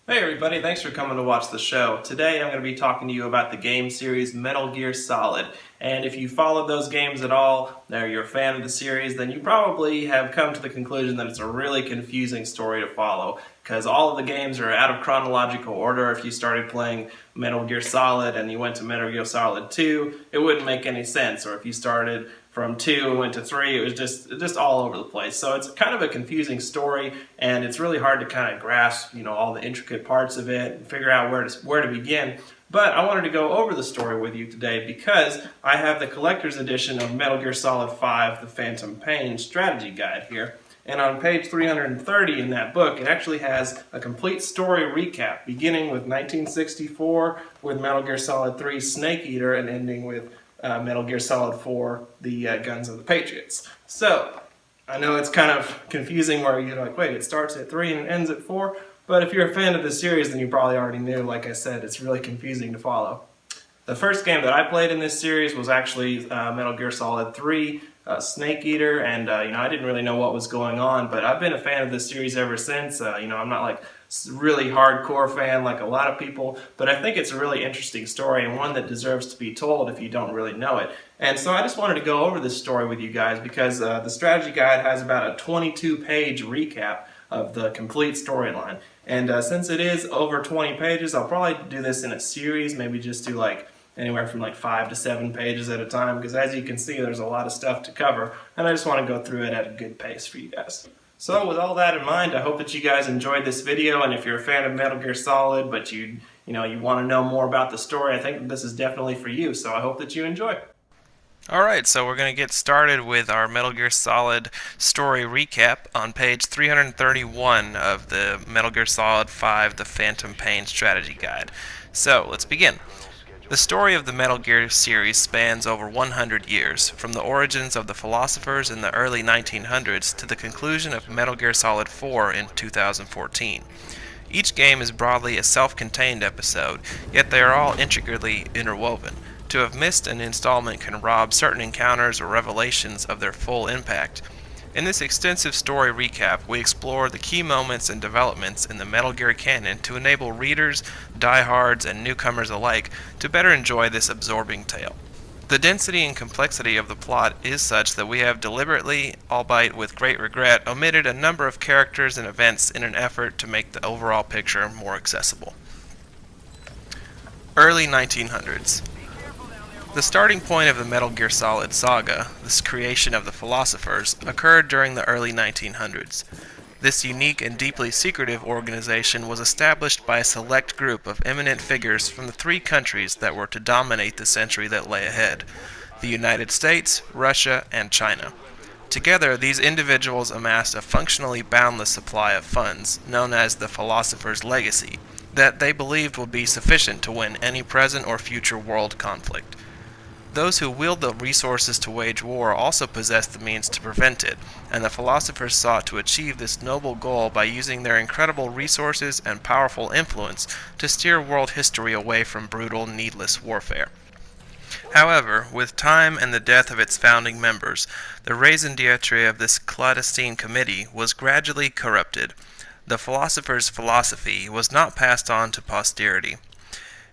Hey everybody, thanks for coming to watch the show. Today I'm going to be talking to you about the game series Metal Gear Solid. And if you followed those games at all, or you're a fan of the series, then you probably have come to the conclusion that it's a really confusing story to follow. Because all of the games are out of chronological order. If you started playing Metal Gear Solid and you went to Metal Gear Solid 2, it wouldn't make any sense. Or if you started from 2 and went to 3, it was just all over the place. So it's kind of a confusing story, and it's really hard to kind of grasp, all the intricate parts of it and figure out where to begin. But I wanted to go over the story with you today because I have the collector's edition of Metal Gear Solid 5 The Phantom Pain strategy guide here. And on page 330 in that book, it actually has a complete story recap, beginning with 1964 with Metal Gear Solid 3 Snake Eater and ending with Metal Gear Solid 4, the Guns of the Patriots. So, I know it's kind of confusing where you're like, wait, it starts at 3 and ends at 4? But if you're a fan of the series, then you probably already knew. Like I said, it's really confusing to follow. The first game that I played in this series was actually Metal Gear Solid 3, Snake Eater, and I didn't really know what was going on, but I've been a fan of this series ever since. I'm not like really hardcore fan like a lot of people, but I think it's a really interesting story and one that deserves to be told if you don't really know it. And so I just wanted to go over this story with you guys because the strategy guide has about a 22-page recap of the complete storyline. And since it is over 20 pages, I'll probably do this in a series, maybe just do anywhere from 5 to 7 pages at a time, because as you can see, there's a lot of stuff to cover, and I just want to go through it at a good pace for you guys. So with all that in mind, I hope that you guys enjoyed this video, and if you're a fan of Metal Gear Solid, but you want to know more about the story, I think that this is definitely for you, so I hope that you enjoy. Alright, so we're going to get started with our Metal Gear Solid story recap on page 331 of the Metal Gear Solid 5 The Phantom Pain strategy guide. So, let's begin. The story of the Metal Gear series spans over 100 years, from the origins of the philosophers in the early 1900s to the conclusion of Metal Gear Solid 4 in 2014. Each game is broadly a self-contained episode, yet they are all intricately interwoven. To have missed an installment can rob certain encounters or revelations of their full impact. In this extensive story recap, we explore the key moments and developments in the Metal Gear canon to enable readers, diehards, and newcomers alike to better enjoy this absorbing tale. The density and complexity of the plot is such that we have deliberately, albeit with great regret, omitted a number of characters and events in an effort to make the overall picture more accessible. Early 1900s. The starting point of the Metal Gear Solid saga, this creation of the philosophers, occurred during the early 1900s. This unique and deeply secretive organization was established by a select group of eminent figures from the 3 countries that were to dominate the century that lay ahead: the United States, Russia, and China. Together, these individuals amassed a functionally boundless supply of funds, known as the Philosopher's Legacy, that they believed would be sufficient to win any present or future world conflict. Those who wield the resources to wage war also possessed the means to prevent it, and the philosophers sought to achieve this noble goal by using their incredible resources and powerful influence to steer world history away from brutal, needless warfare. However, with time and the death of its founding members, the raison d'etre of this clandestine committee was gradually corrupted. The philosophers' philosophy was not passed on to posterity.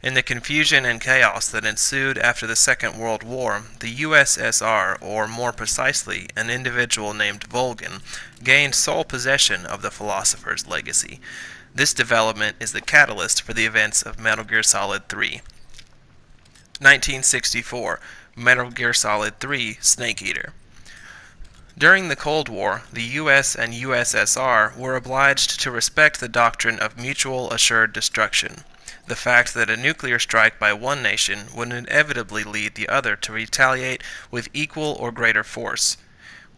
In the confusion and chaos that ensued after the Second World War, the USSR, or more precisely, an individual named Volgin, gained sole possession of the Philosopher's Legacy. This development is the catalyst for the events of Metal Gear Solid 3. 1964, Metal Gear Solid 3 Snake Eater. During the Cold War, the US and USSR were obliged to respect the doctrine of mutual assured destruction. The fact that a nuclear strike by one nation would inevitably lead the other to retaliate with equal or greater force.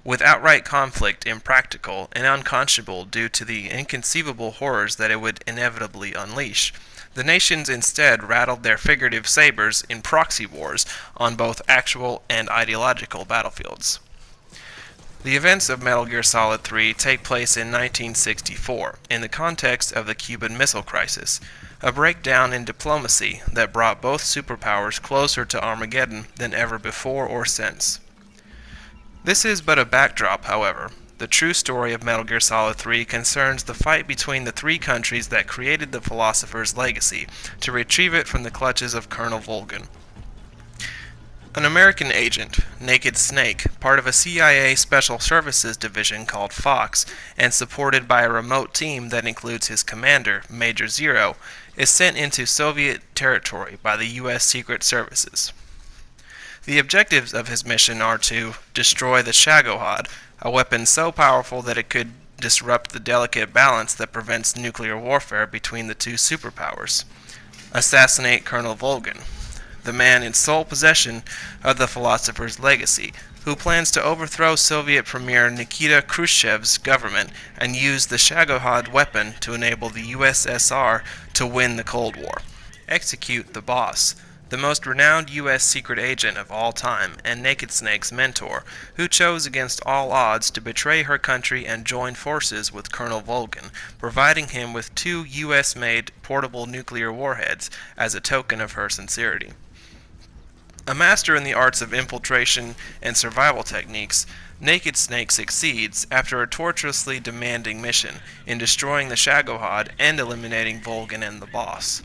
With outright conflict impractical and unconscionable due to the inconceivable horrors that it would inevitably unleash, the nations instead rattled their figurative sabers in proxy wars on both actual and ideological battlefields. The events of Metal Gear Solid 3 take place in 1964, in the context of the Cuban Missile Crisis, a breakdown in diplomacy that brought both superpowers closer to Armageddon than ever before or since. This is but a backdrop, however. The true story of Metal Gear Solid 3 concerns the fight between the three countries that created the Philosopher's legacy to retrieve it from the clutches of Colonel Volgin. An American agent, Naked Snake, part of a CIA Special Services division called Fox, and supported by a remote team that includes his commander, Major Zero, is sent into Soviet territory by the U.S. Secret Services. The objectives of his mission are to destroy the Shagohod, a weapon so powerful that it could disrupt the delicate balance that prevents nuclear warfare between the two superpowers, assassinate Colonel Volgin, the man in sole possession of the Philosopher's legacy, who plans to overthrow Soviet Premier Nikita Khrushchev's government and use the Shagohod weapon to enable the USSR to win the Cold War. Execute the boss, the most renowned U.S. secret agent of all time and Naked Snake's mentor, who chose against all odds to betray her country and join forces with Colonel Volgin, providing him with 2 U.S.-made portable nuclear warheads as a token of her sincerity. A master in the arts of infiltration and survival techniques, Naked Snake succeeds, after a tortuously demanding mission, in destroying the Shagohod and eliminating Volgin and the boss.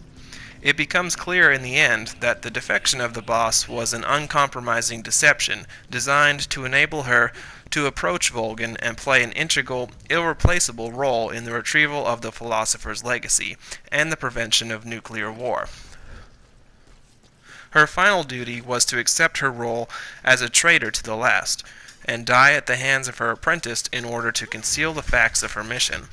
It becomes clear in the end that the defection of the boss was an uncompromising deception designed to enable her to approach Volgin and play an integral, irreplaceable role in the retrieval of the Philosopher's legacy and the prevention of nuclear war. Her final duty was to accept her role as a traitor to the last, and die at the hands of her apprentice in order to conceal the facts of her mission.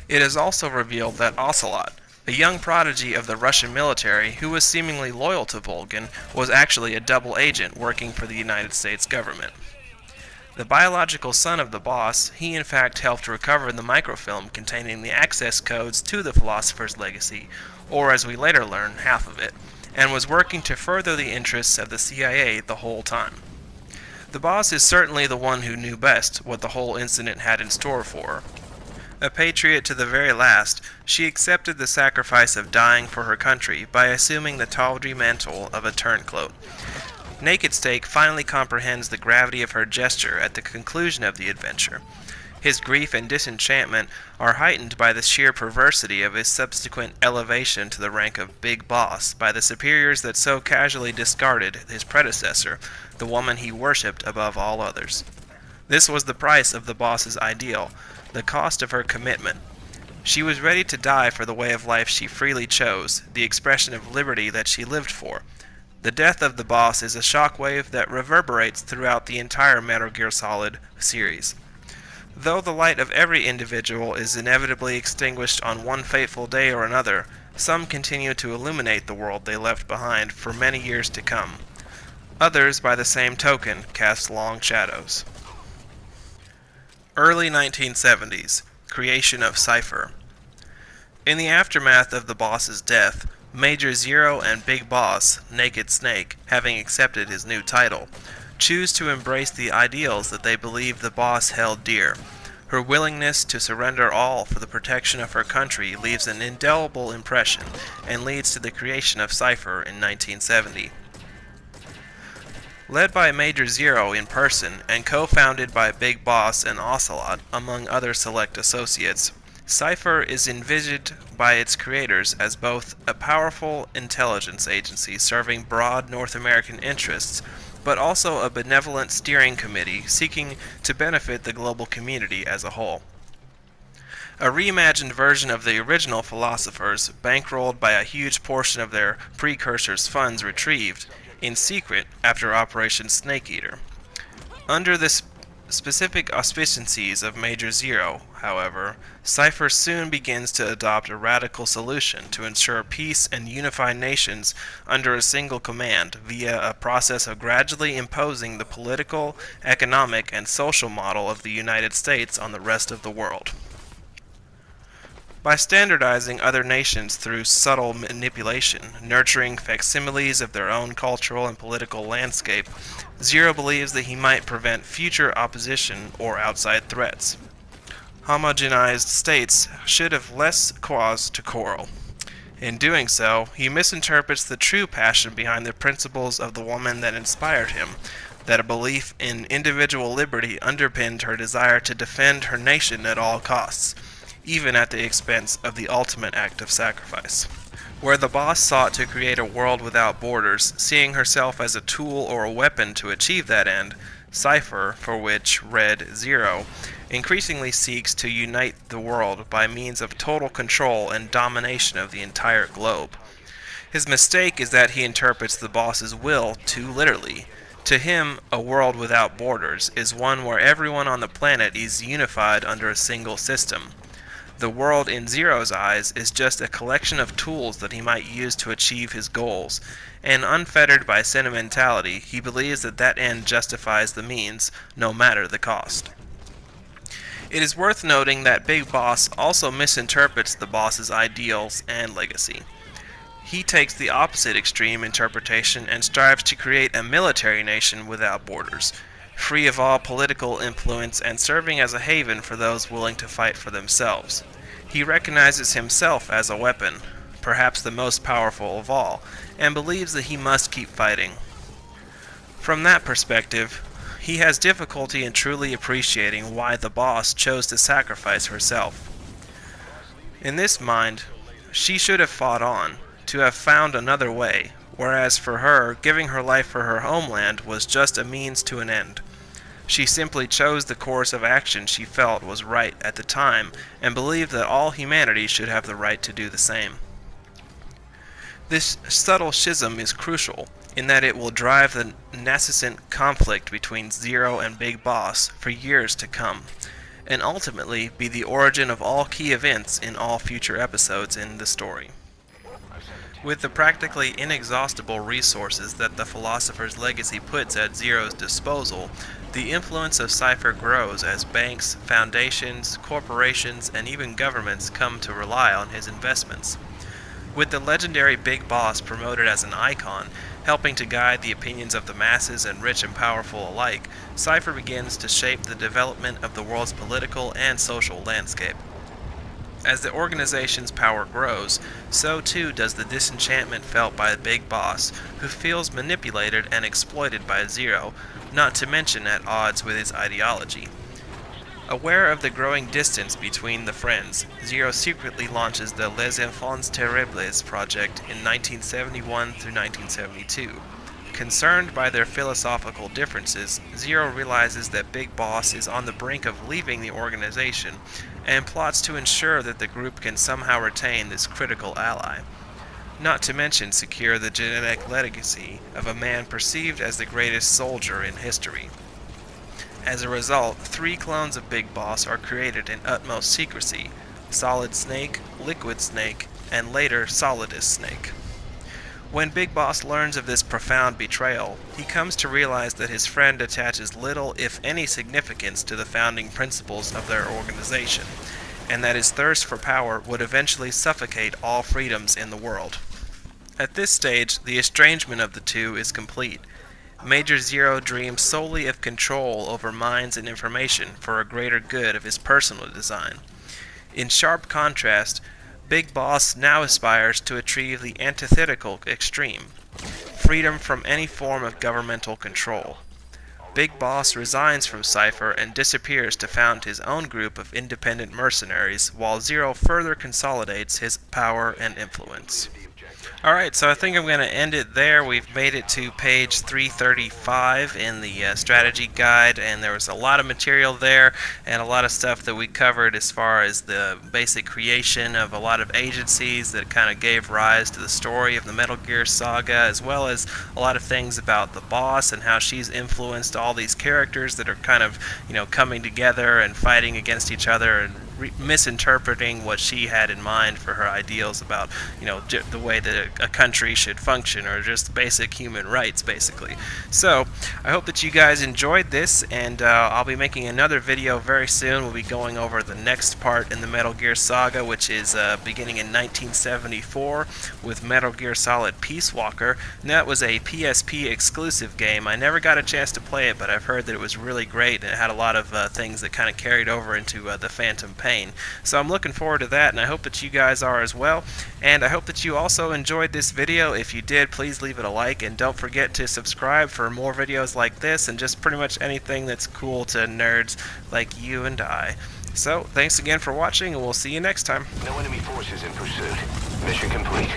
It is also revealed that Ocelot, a young prodigy of the Russian military who was seemingly loyal to Volgin, was actually a double agent working for the United States government. The biological son of the boss, he in fact helped recover the microfilm containing the access codes to the Philosopher's legacy, or as we later learn, half of it, and was working to further the interests of the CIA the whole time. The boss is certainly the one who knew best what the whole incident had in store for her. A patriot to the very last, she accepted the sacrifice of dying for her country by assuming the tawdry mantle of a turncoat. Naked Snake finally comprehends the gravity of her gesture at the conclusion of the adventure. His grief and disenchantment are heightened by the sheer perversity of his subsequent elevation to the rank of Big Boss by the superiors that so casually discarded his predecessor, the woman he worshipped above all others. This was the price of the boss's ideal, the cost of her commitment. She was ready to die for the way of life she freely chose, the expression of liberty that she lived for. The death of the boss is a shockwave that reverberates throughout the entire Metal Gear Solid series. Though the light of every individual is inevitably extinguished on one fateful day or another, some continue to illuminate the world they left behind for many years to come. Others, by the same token, cast long shadows. Early 1970s, creation of Cypher. In the aftermath of the boss's death, Major Zero and Big Boss, Naked Snake, having accepted his new title, choose to embrace the ideals that they believe the boss held dear. Her willingness to surrender all for the protection of her country leaves an indelible impression and leads to the creation of Cypher in 1970. Led by Major Zero in person and co-founded by Big Boss and Ocelot, among other select associates, Cypher is envisioned by its creators as both a powerful intelligence agency serving broad North American interests, but also a benevolent steering committee seeking to benefit the global community as a whole. A reimagined version of the original Philosophers, bankrolled by a huge portion of their precursors' funds retrieved, in secret after Operation Snake Eater. Under the specific auspices of Major Zero, however, Cypher soon begins to adopt a radical solution to ensure peace and unify nations under a single command via a process of gradually imposing the political, economic, and social model of the United States on the rest of the world. By standardizing other nations through subtle manipulation, nurturing facsimiles of their own cultural and political landscape, Zero believes that he might prevent future opposition or outside threats. Homogenized states should have less cause to quarrel. In doing so, he misinterprets the true passion behind the principles of the woman that inspired him, that a belief in individual liberty underpinned her desire to defend her nation at all costs, even at the expense of the ultimate act of sacrifice. Where the boss sought to create a world without borders, seeing herself as a tool or a weapon to achieve that end, Cypher, for which read Zero, increasingly seeks to unite the world by means of total control and domination of the entire globe. His mistake is that he interprets the boss's will too literally. To him, a world without borders is one where everyone on the planet is unified under a single system. The world in Zero's eyes is just a collection of tools that he might use to achieve his goals, and unfettered by sentimentality, he believes that that end justifies the means, no matter the cost. It is worth noting that Big Boss also misinterprets the boss's ideals and legacy. He takes the opposite extreme interpretation and strives to create a military nation without borders, free of all political influence and serving as a haven for those willing to fight for themselves. He recognizes himself as a weapon, perhaps the most powerful of all, and believes that he must keep fighting. From that perspective, he has difficulty in truly appreciating why the boss chose to sacrifice herself. In this mind, she should have fought on, to have found another way, whereas for her, giving her life for her homeland was just a means to an end. She simply chose the course of action she felt was right at the time, and believed that all humanity should have the right to do the same. This subtle schism is crucial, in that it will drive the nascent conflict between Zero and Big Boss for years to come, and ultimately be the origin of all key events in all future episodes in the story. With the practically inexhaustible resources that the Philosopher's Legacy puts at Zero's disposal, the influence of Cypher grows as banks, foundations, corporations, and even governments come to rely on his investments. With the legendary Big Boss promoted as an icon, helping to guide the opinions of the masses and rich and powerful alike, Cypher begins to shape the development of the world's political and social landscape. As the organization's power grows, so too does the disenchantment felt by the Big Boss, who feels manipulated and exploited by Zero, not to mention at odds with his ideology. Aware of the growing distance between the friends, Zero secretly launches the Les Enfants Terribles project in 1971 through 1972. Concerned by their philosophical differences, Zero realizes that Big Boss is on the brink of leaving the organization, and plots to ensure that the group can somehow retain this critical ally. Not to mention secure the genetic legacy of a man perceived as the greatest soldier in history. As a result, 3 clones of Big Boss are created in utmost secrecy: Solid Snake, Liquid Snake, and later Solidus Snake. When Big Boss learns of this profound betrayal, he comes to realize that his friend attaches little, if any, significance to the founding principles of their organization, and that his thirst for power would eventually suffocate all freedoms in the world. At this stage, the estrangement of the two is complete. Major Zero dreams solely of control over minds and information for a greater good of his personal design. In sharp contrast, Big Boss now aspires to achieve the antithetical extreme: freedom from any form of governmental control. Big Boss resigns from Cypher and disappears to found his own group of independent mercenaries, while Zero further consolidates his power and influence. Alright, so I think I'm going to end it there. We've made it to page 335 in the strategy guide, and there was a lot of material there and a lot of stuff that we covered as far as the basic creation of a lot of agencies that kind of gave rise to the story of the Metal Gear saga, as well as a lot of things about the boss and how she's influenced all these characters that are kind of, coming together and fighting against each other and misinterpreting what she had in mind for her ideals about, the way that a country should function, or just basic human rights, basically. So, I hope that you guys enjoyed this, and I'll be making another video very soon. We'll be going over the next part in the Metal Gear saga, which is beginning in 1974 with Metal Gear Solid Peace Walker, and that was a PSP exclusive game. I never got a chance to play it, but I've heard that it was really great, and it had a lot of things that kind of carried over into The Phantom Pain. Pain. So I'm looking forward to that, and I hope that you guys are as well. And I hope that you also enjoyed this video. If you did, please leave it a like, and don't forget to subscribe for more videos like this and just pretty much anything that's cool to nerds like you and I. So, thanks again for watching, and we'll see you next time. No enemy forces in pursuit. Mission complete.